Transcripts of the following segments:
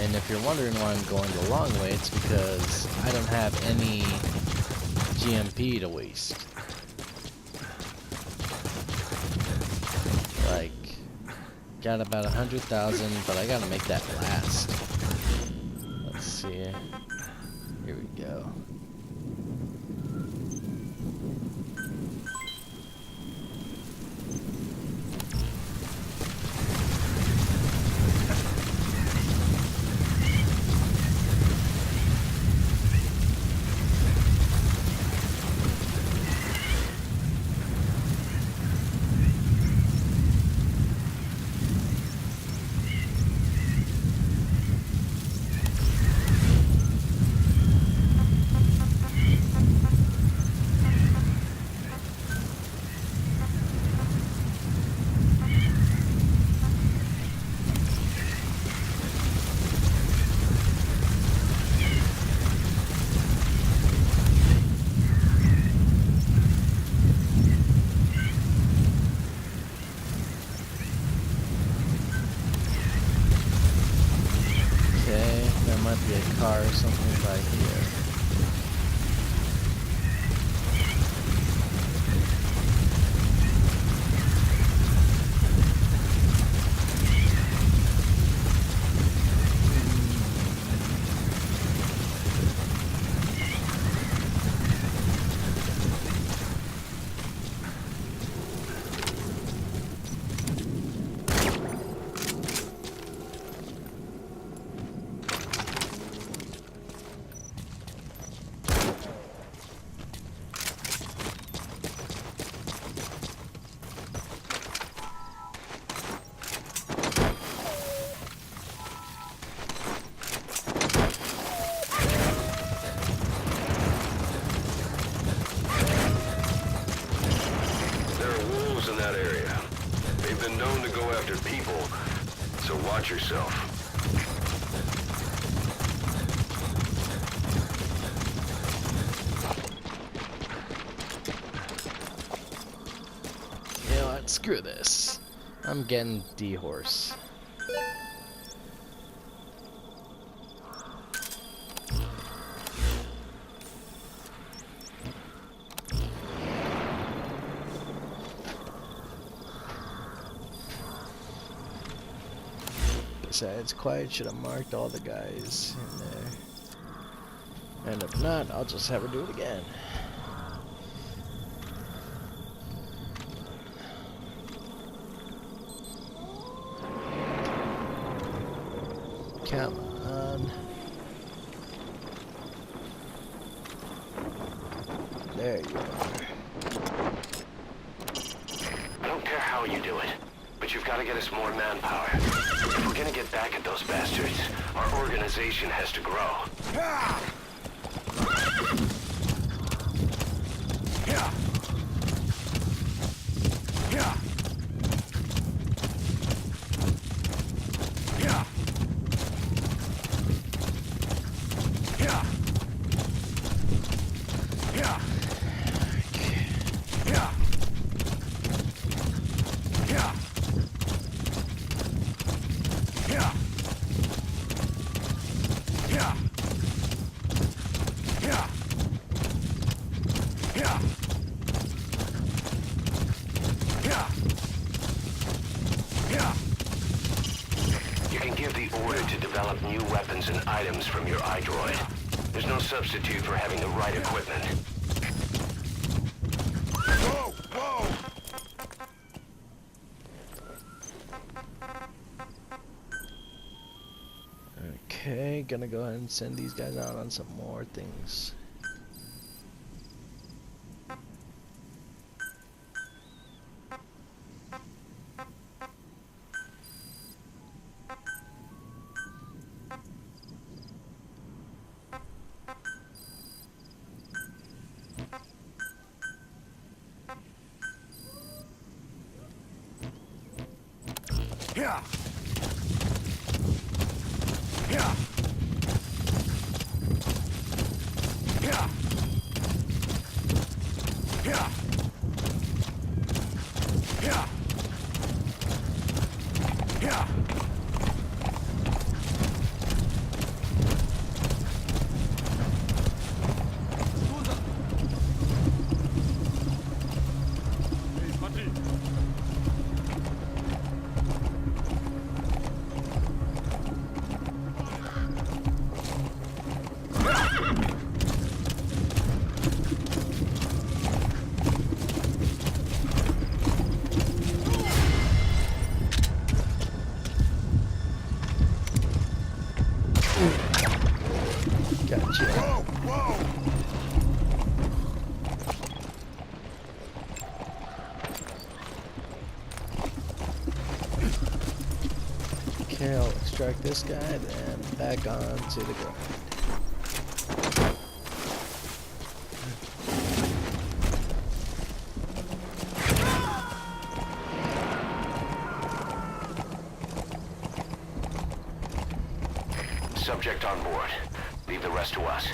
And if you're wondering why I'm going the long way, it's because I don't have any GMP to waste. Like, got about 100,000, but I gotta make that last. Let's see. Here we go. Might be a car or something by here. In that area. They've been known to go after people, so watch yourself. You know what? Screw this. I'm getting D-Horse. Besides, Quiet should have marked all the guys in there. And if not, I'll just have her do it again. Come on. There you are. I don't care how you do it, but you've got to get us more manpower. If we're gonna get back at those bastards, our organization has to grow. Yeah. Yeah. Yeah. Yeah. Yeah. Yeah. Yeah. Yeah. Yeah. Yeah. Yeah. Yeah. Yeah. Yeah. You can give the order to develop new weapons and items from your iDroid. There's no substitute for having the right equipment. Whoa! Whoa! Okay, gonna go ahead and send these guys out on some more things. Yeah. Yeah. Yeah. Yeah. Yeah. Yeah. Okay, I'll extract this guy, then back on to the grind. Subject on board. Leave the rest to us.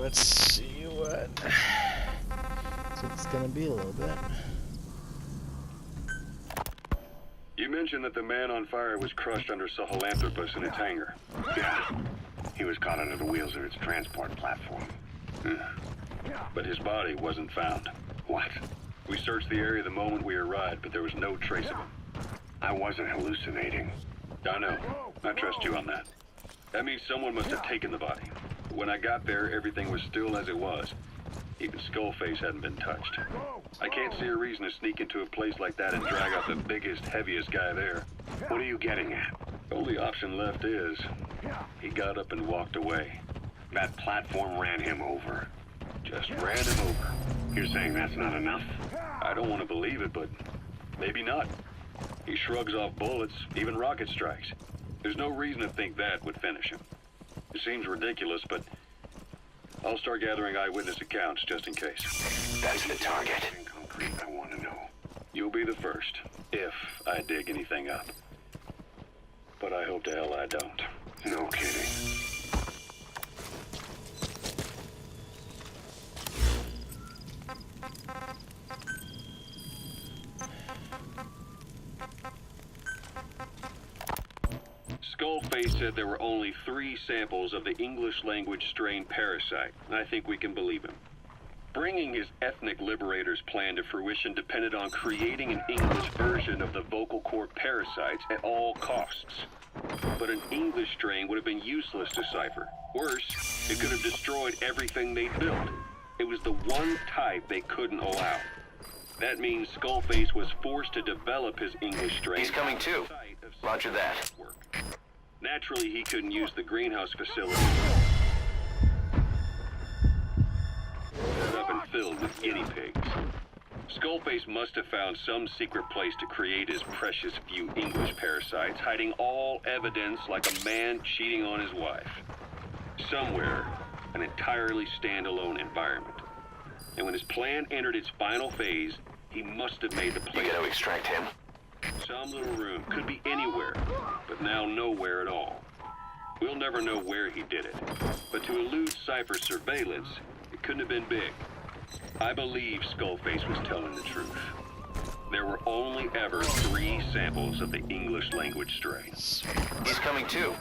Let's see what it's gonna be a little bit. You mentioned that the man on fire was crushed under Sahelanthropus in its hangar. Yeah. He was caught under the wheels of its transport platform. But his body wasn't found. What? We searched the area the moment we arrived, but there was no trace of him. I wasn't hallucinating. I know. I trust you on that. That means someone must have taken the body. When I got there, everything was still as it was. Even Skullface hadn't been touched. I can't see a reason to sneak into a place like that and drag out the biggest, heaviest guy there. What are you getting at? The only option left is he got up and walked away. That platform ran him over. Just ran him over. You're saying that's not enough? I don't want to believe it, but maybe not. He shrugs off bullets, even rocket strikes. There's no reason to think that would finish him. It seems ridiculous, but I'll start gathering eyewitness accounts just in case. That's the target. In concrete, I want to know. You'll be the first, if I dig anything up. But I hope to hell I don't. No kidding. Skullface said there were only 3 samples of the English language strain parasite, and I think we can believe him. Bringing his ethnic liberator's plan to fruition depended on creating an English version of the vocal cord parasites at all costs. But an English strain would have been useless to cipher. Worse, it could have destroyed everything they'd built. It was the one type they couldn't allow. That means Skullface was forced to develop his English strain. He's coming too. Roger that. Naturally, he couldn't use the greenhouse facility. Set up and filled with guinea pigs. Skullface must have found some secret place to create his precious few English parasites, hiding all evidence like a man cheating on his wife. Somewhere, an entirely standalone environment. And when his plan entered its final phase, he must have made the You place. gotta extract him. Some little room, could be anywhere, but now nowhere at all. We'll never know where he did it, but to elude Cypher's surveillance, it couldn't have been big. I believe Skullface was telling the truth. There were only ever 3 samples of the English language strain. He's coming too.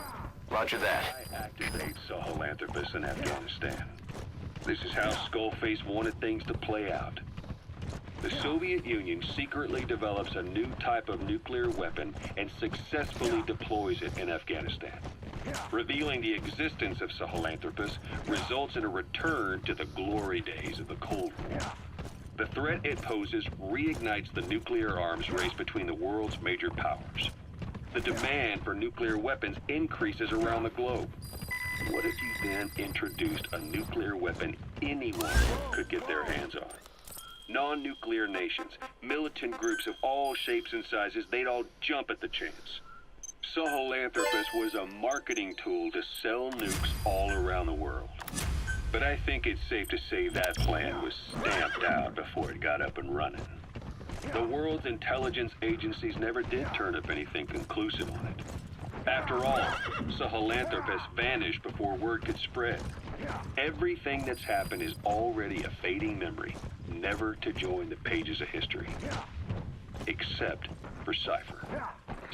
Roger that. I activate Sahelanthropus in Afghanistan. This is how Skullface wanted things to play out. The Soviet Union secretly develops a new type of nuclear weapon and successfully deploys it in Afghanistan. Revealing the existence of Sahelanthropus results in a return to the glory days of the Cold War. The threat it poses reignites the nuclear arms race between the world's major powers. The demand for nuclear weapons increases around the globe. What if you then introduced a nuclear weapon anyone could get their hands on? Non-nuclear nations, militant groups of all shapes and sizes, they'd all jump at the chance. Sahelanthropus was a marketing tool to sell nukes all around the world. But I think it's safe to say that plan was stamped out before it got up and running. The world's intelligence agencies never did turn up anything conclusive on it. After all, Sahelanthropus vanished before word could spread. Everything that's happened is already a fading memory, never to join the pages of history. Except for Cypher.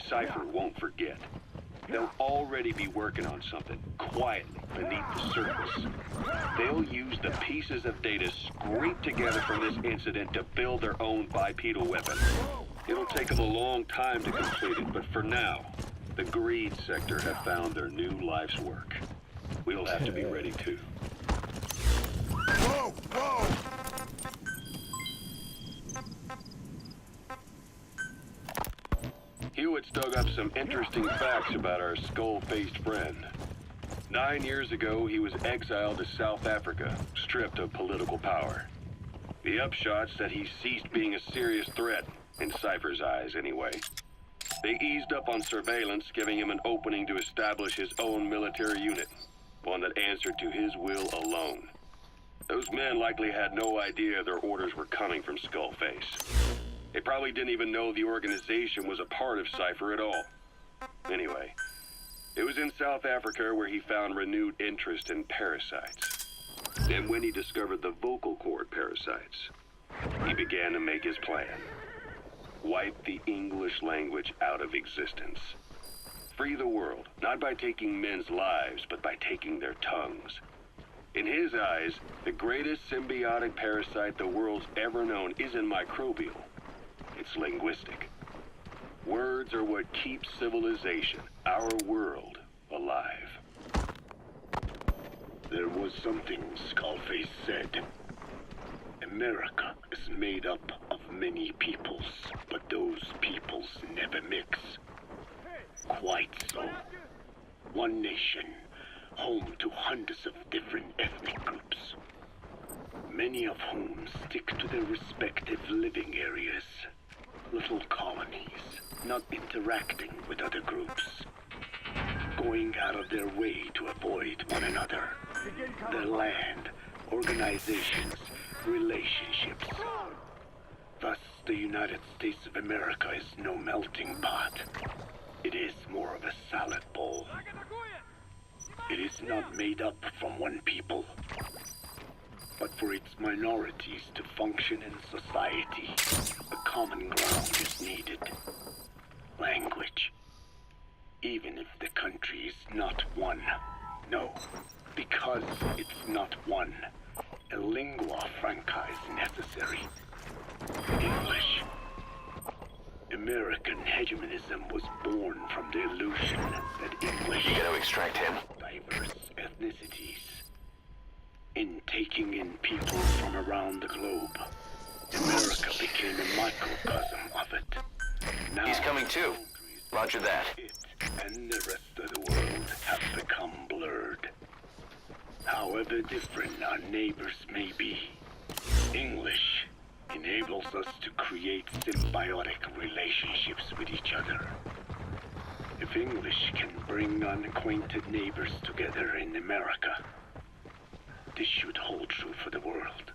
Cypher won't forget. They'll already be working on something, quietly, beneath the surface. They'll use the pieces of data scraped together from this incident to build their own bipedal weapon. It'll take them a long time to complete it, but for now, the Greed sector have found their new life's work. We'll have to be ready too. Whoa! Whoa! Hewitt's dug up some interesting facts about our skull-faced friend. 9 years ago, he was exiled to South Africa, stripped of political power. The upshot said he ceased being a serious threat, in Cypher's eyes anyway. They eased up on surveillance, giving him an opening to establish his own military unit, one that answered to his will alone. Those men likely had no idea their orders were coming from Skullface. They probably didn't even know the organization was a part of Cypher at all. Anyway, it was in South Africa where he found renewed interest in parasites. And when he discovered the vocal cord parasites, he began to make his plan. Wipe the English language out of existence. Free the world, not by taking men's lives, but by taking their tongues. In his eyes, the greatest symbiotic parasite the world's ever known isn't microbial. It's linguistic. Words are what keeps civilization, our world, alive. There was something Skullface said. America is made up of many peoples, but those peoples never mix. Quite so. One nation, home to hundreds of different ethnic groups, many of whom stick to their respective living areas. Little colonies, not interacting with other groups, going out of their way to avoid one another, their land, organizations, relationships. Thus, the United States of America is no melting pot. It is more of a salad bowl. It is not made up from one people, but for its minorities to function in society, a common ground is needed. Language. Even if the country is not one. No, because it's not one. A lingua franca is necessary. English. American hegemonism was born from the illusion that English... You gotta extract him. Diverse ethnicities. In taking in people from around the globe, America became a microcosm of it. Now, He's coming too. Roger that. it and the rest of the world have become blurred. However different our neighbors may be, English enables us to create symbiotic relationships with each other. If English can bring unacquainted neighbors together in America, this should hold true for the world.